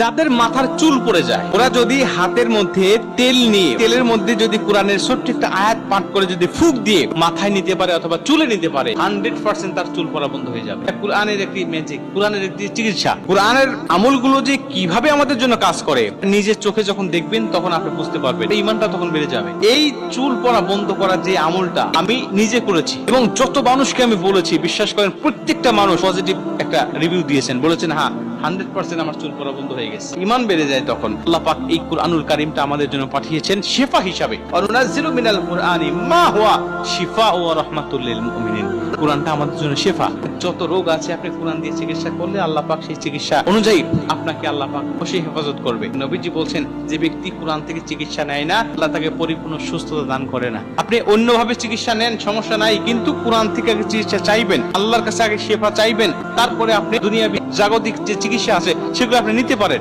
যাদের মাথার চুল পড়ে যায়, ওরা যদি হাতের মধ্যে তেল নিয়ে তেলের মধ্যে যদি কোরআনের ছোট্ট একটা আয়াত পাঠ করে যদি ফুঁক দিয়ে মাথায় নিতে পারে অথবা চুলে নিতে পারে, 100% তার চুল পড়া বন্ধ হয়ে যাবে। কোরআনের একটি ম্যাজিক, কোরআনের একটি চিকিৎসা। কোরআনের আমলগুলো যে কিভাবে আমাদের জন্য কাজ করে নিজের চোখে যখন দেখবেন তখন আপনি বুঝতে পারবেন, ঈমানটা তখন বেড়ে যাবে। এই চুল পড়া বন্ধ করার যে আমলটা আমি নিজে করেছি এবং যত মানুষকে আমি বলেছি, বিশ্বাস করেন প্রত্যেকটা মানুষ পজিটিভ একটা রিভিউ দিয়েছেন, বলেছেন হ্যাঁ 100% আমার চুল পড়া বন্ধ হয়ে গেছে। ঈমান বেড়ে যায় তখন। আল্লাহ পাক এই কুরআনুল কারীমটা আমাদের জন্য পাঠিয়েছেন শিফা হিসাবে। ওয়ানুনাজ্জিলু মিনাল কুরআনি মা হুয়া শিফাউ ওয়া রাহমাতুল লিল মুমিনিন। কুরআনটা আমাদের জন্য শিফা। যত রোগ আছে আপনি কুরআন দিয়ে চিকিৎসা করলে আল্লাহ পাক সেই চিকিৎসা অনুযায়ী আপনাকে আল্লাহ পাক অবশ্যই হেফাজত করবে। নবীজি বলছেন, যে ব্যক্তি কুরআন থেকে চিকিৎসা নেয় না, আল্লাহ তাকে পরিপূর্ণ সুস্থতা দান করে না। আপনি অন্যভাবে চিকিৎসা নেন, সমস্যা নাই, কিন্তু কুরআন থেকে আগে চিকিৎসা চাইবেন, আল্লাহর কাছে আগে শিফা চাইবেন, তারপরে আপনি দুনিয়াবি জাগতিক যে চিকিৎসা আছে সেগুলো আপনি নিতে পারেন।